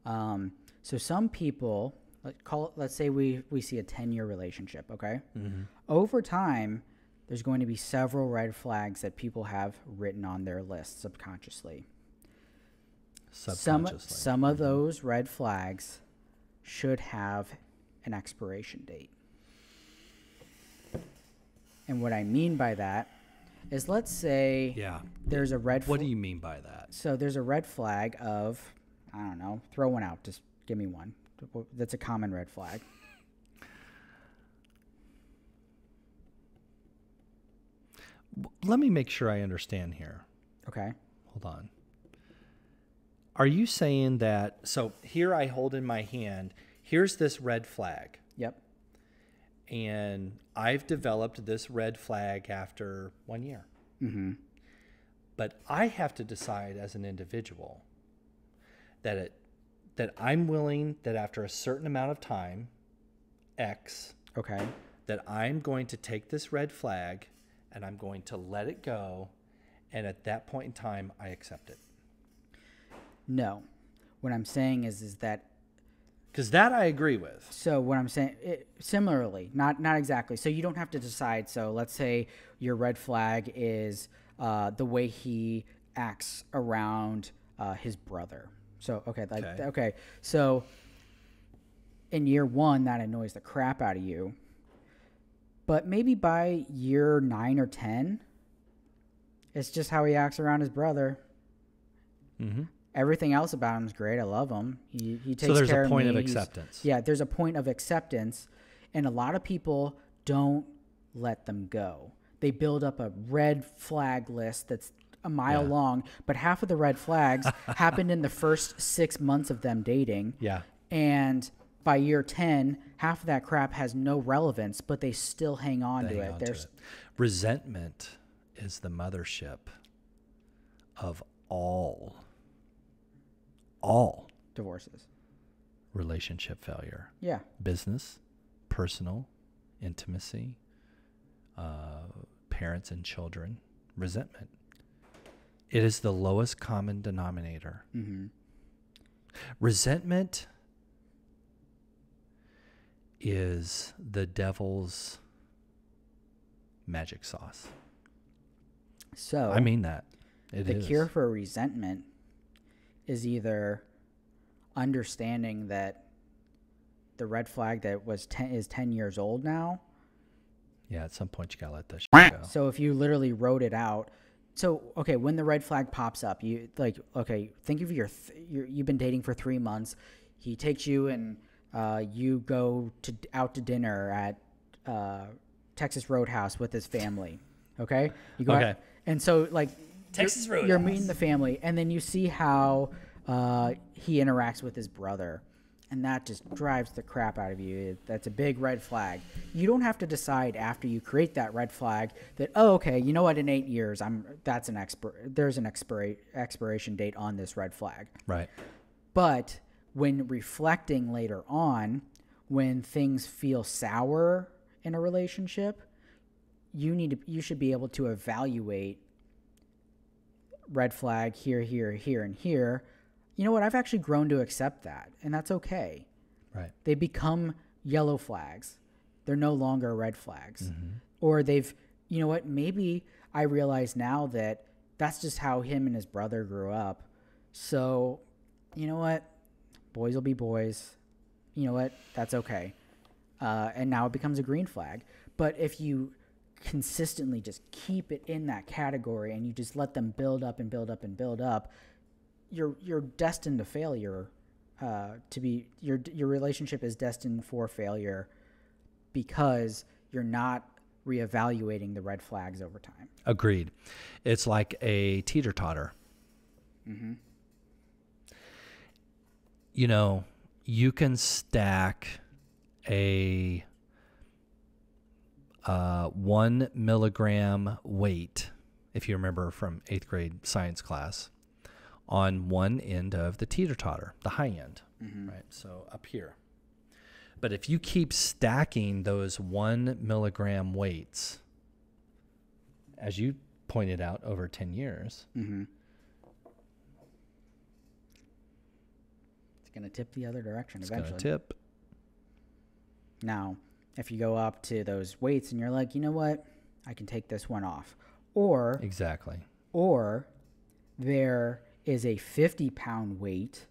So some people, let's say we see a 10-year relationship, okay? Mm-hmm. Over time, there's going to be several red flags that people have written on their list subconsciously. Some of those red flags should have an expiration date. And what I mean by that is, let's say there's a red flag. What do you mean by that? So there's a red flag of, I don't know, throw one out. Just give me one. That's a common red flag. Let me make sure I understand here. Okay. Hold on. Are you saying that, so here I hold in my hand, here's this red flag. Yep. And I've developed this red flag after 1 year. Mm-hmm. But I have to decide as an individual that I'm willing, that after a certain amount of time, X, okay, that I'm going to take this red flag and I'm going to let it go. And at that point in time, I accept it. No. What I'm saying is that... Because that I agree with. So what I'm saying, similarly, not exactly. So you don't have to decide. So let's say your red flag is the way he acts around his brother. So, okay. So in year 1, that annoys the crap out of you. But maybe by year 9 or 10, it's just how he acts around his brother. Mm-hmm. Everything else about him is great. I love him. He takes care of me. So there's a point of acceptance. Yeah, there's a point of acceptance. And a lot of people don't let them go. They build up a red flag list that's a mile long, but half of the red flags happened in the first 6 months of them dating. Yeah. And by year 10, half of that crap has no relevance, but they still hang on to it. Resentment is the mothership of all divorces, relationship failure. Yeah. Business, personal, intimacy, parents and children, resentment. It is the lowest common denominator. Mm-hmm. Resentment is the devil's magic sauce. So I mean that. The cure for resentment is either understanding that the red flag that is 10 years old now. Yeah, at some point you gotta let that shit go. So if you literally wrote it out. So, okay, when the red flag pops up, think of you've been dating for 3 months. He takes you and you go out to dinner at Texas Roadhouse with his family. Okay? You go out, and so Texas Roadhouse. You're meeting the family, and then you see how he interacts with his brother. And that just drives the crap out of you. That's a big red flag. You don't have to decide after you create that red flag that, oh, okay, you know what? In 8 years, there's an expiration date on this red flag. Right. But when reflecting later on, when things feel sour in a relationship, you should be able to evaluate red flag here, here, here, and here. You know what? I've actually grown to accept that, and that's okay. Right. They become yellow flags. They're no longer red flags. Or you know what? Maybe I realize now that that's just how him and his brother grew up. So, you know what? Boys will be boys. You know what? That's okay. And now it becomes a green flag. But if you consistently just keep it in that category and you just let them build up and build up and build up, you're destined to failure. Your relationship is destined for failure because you're not reevaluating the red flags over time. Agreed. It's like a teeter-totter. You know, you can stack a 1 milligram weight, if you remember from 8th grade science class, on one end of the teeter-totter, the high end, right? So up here. But if you keep stacking those 1 milligram weights, as you pointed out, over 10 years, it's going to tip the other direction eventually. It's going to tip. Now, if you go up to those weights and you're like, you know what, I can take this one off. Or Exactly. Or there is a 50-pound weight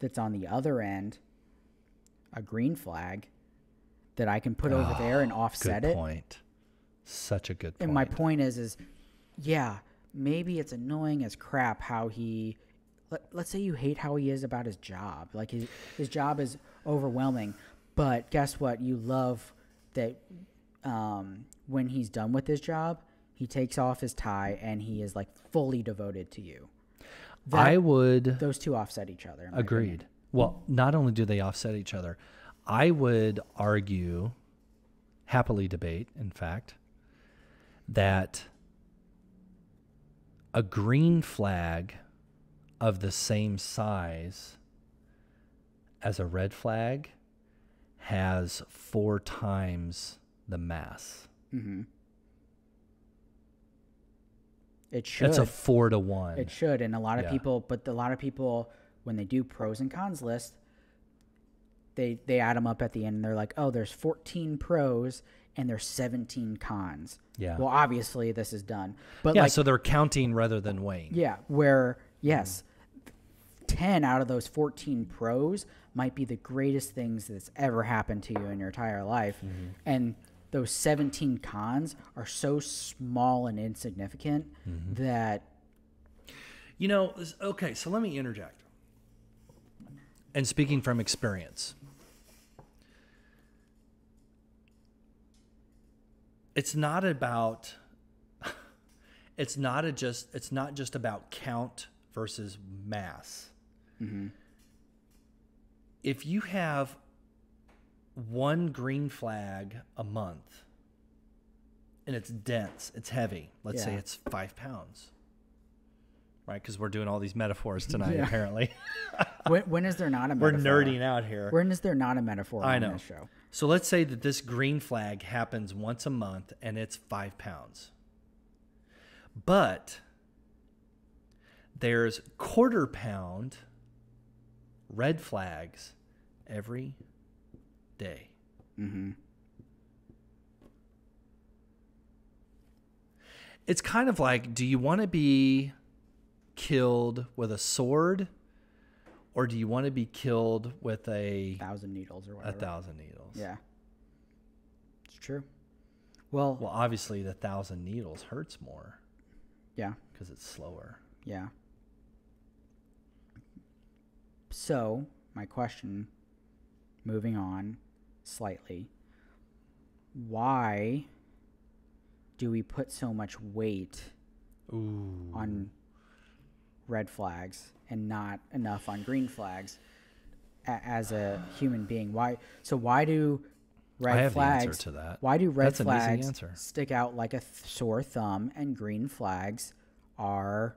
that's on the other end, a green flag, that I can put over there and offset Good it. point. Such a good point. And my point is, yeah, maybe it's annoying as crap how let's say you hate how he is about his job. Like his job is overwhelming. But guess what? You love that when he's done with his job, he takes off his tie and he is like fully devoted to you. Those two offset each other. Agreed. Well, not only do they offset each other, I would argue, happily debate, in fact, that a green flag of the same size as a red flag has 4 times the mass. It should. It's a 4 to 1. It should, and a lot of people, when they do pros and cons list, they add them up at the end, and they're like, oh, there's 14 pros and there's 17 cons. Yeah. Well, obviously this is done, but yeah, so they're counting rather than weighing. Yeah, where yes, 10 out of those 14 pros might be the greatest things that's ever happened to you in your entire life, and those 17 cons are so small and insignificant that... You know, okay, so let me interject. And speaking from experience, it's not just about count versus mass. If you have one green flag a month and it's dense, it's heavy, let's say it's 5 pounds, right? Because we're doing all these metaphors tonight, apparently. when is there not a metaphor? We're nerding out here. When is there not a metaphor on this show? So let's say that this green flag happens once a month and it's 5 pounds. But there's 1/4 pound red flags every day. It's kind of like, do you want to be killed with a sword, or do you want to be killed with 1,000 needles or whatever? 1,000 needles. Yeah, it's true. Well, obviously the 1,000 needles hurts more. Yeah, because it's slower. Yeah. So my question, moving on slightly, why do we put so much weight on red flags and not enough on green flags? as a human being? Why? So why do I red have the flags? answer to that. Why do red That's an easy flags answer. stick out like a sore thumb, and green flags are,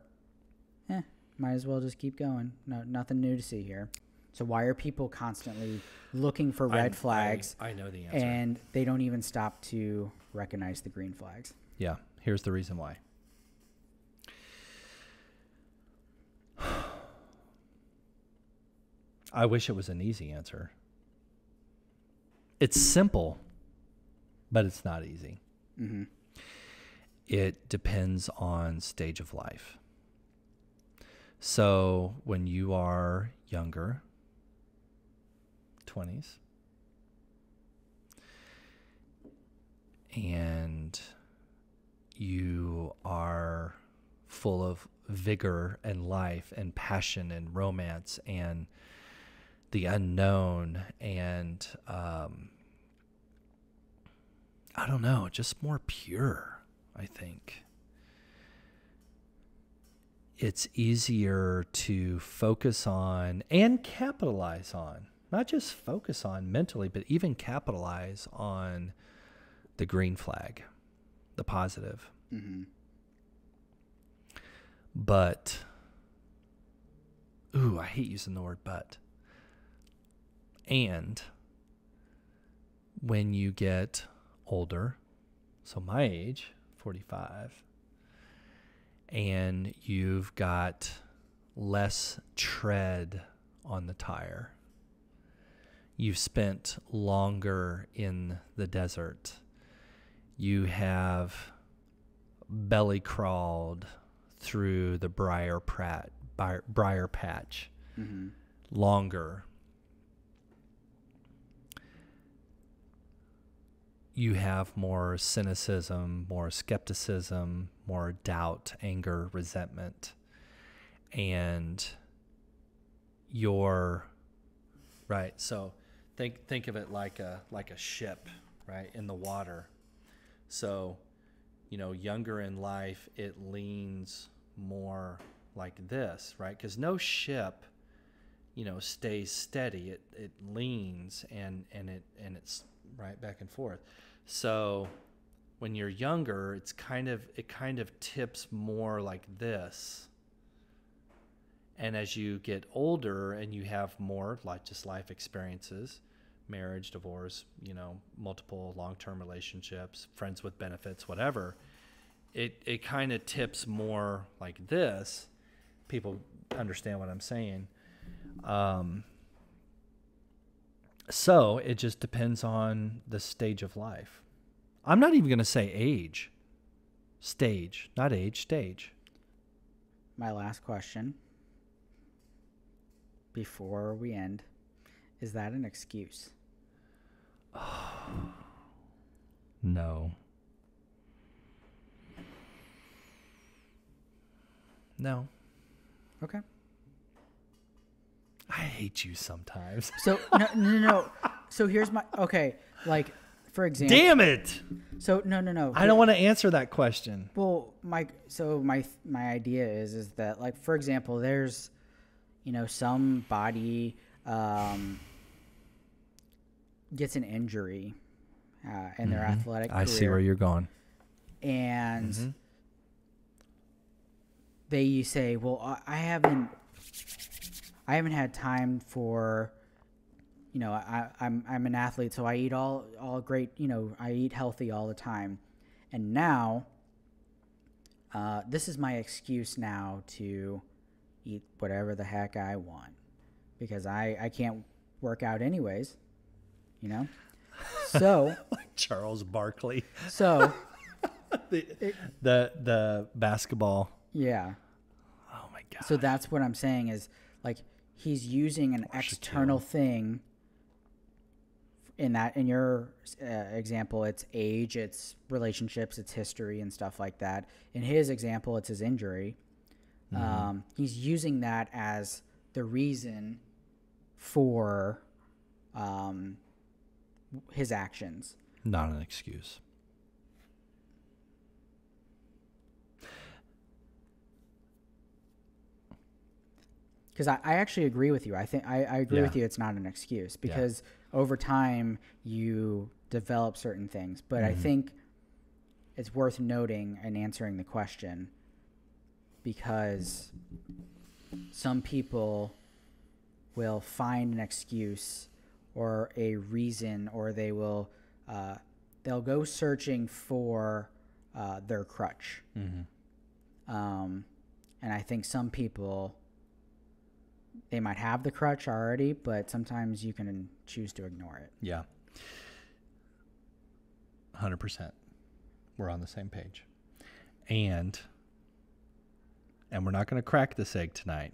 might as well just keep going. No, nothing new to see here. So why are people constantly looking for red flags? I know the answer. And they don't even stop to recognize the green flags. Yeah, here's the reason why. I wish it was an easy answer. It's simple, but it's not easy. Mm-hmm. It depends on stage of life. So when you are younger, 20s, and you are full of vigor and life and passion and romance and the unknown and I don't know, just more pure, I think. It's easier to focus on and capitalize on, not just focus on mentally, but even capitalize on the green flag, the positive. Mm-hmm. But, I hate using the word but. And when you get older, so my age, 45, and you've got less tread on the tire, you've spent longer in the desert, you have belly crawled through the briar patch Mm-hmm. longer, you have more cynicism, more skepticism, more doubt, anger, resentment, and you're right. So think of it like a ship, right, in the water. So, younger in life, it leans more like this, right? Because no ship, stays steady. It leans and it's right back and forth. So when you're younger, it kind of tips more like this. And as you get older and you have more like just life experiences, marriage, divorce, multiple long-term relationships, friends with benefits, whatever, it kind of tips more like this. People understand what I'm saying. So it just depends on the stage of life. I'm not even going to say age. Stage, not age, stage. My last question before we end, is that an excuse? No. No. Okay. I hate you sometimes. So no. So here's my like for example. Damn it! So no. I don't want to answer that question. Well, my idea is that, like, for example, there's somebody gets an injury in their athletic career. I see where you're going. And they say, well, I haven't had time for, I'm an athlete, so I eat all great, I eat healthy all the time. And now, this is my excuse now to eat whatever the heck I want, because I can't work out anyways, So like Charles Barkley. So the basketball. Yeah. Oh my God. So that's what I'm saying is, like, he's using an external thing. In your example, it's age, it's relationships, it's history and stuff like that. In his example, it's his injury. He's using that as the reason for his actions. Not an excuse. Because I actually agree with you. I think I agree Yeah. with you. It's not an excuse because over time you develop certain things. But I think it's worth noting and answering the question because some people will find an excuse or a reason, or they will they'll go searching for their crutch. And I think some people, they might have the crutch already, but sometimes you can choose to ignore it. Yeah. 100%. We're on the same page. And we're not going to crack this egg tonight.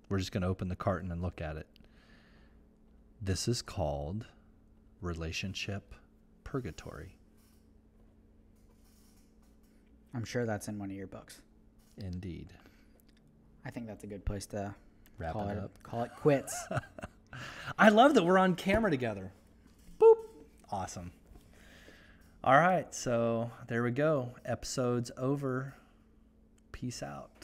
We're just going to open the carton and look at it. This is called relationship purgatory. I'm sure that's in one of your books. Indeed. I think that's a good place to Wrap call it it up. Call it quits. I love that we're on camera together. Boop. Awesome. All right. So there we go. Episode's over. Peace out.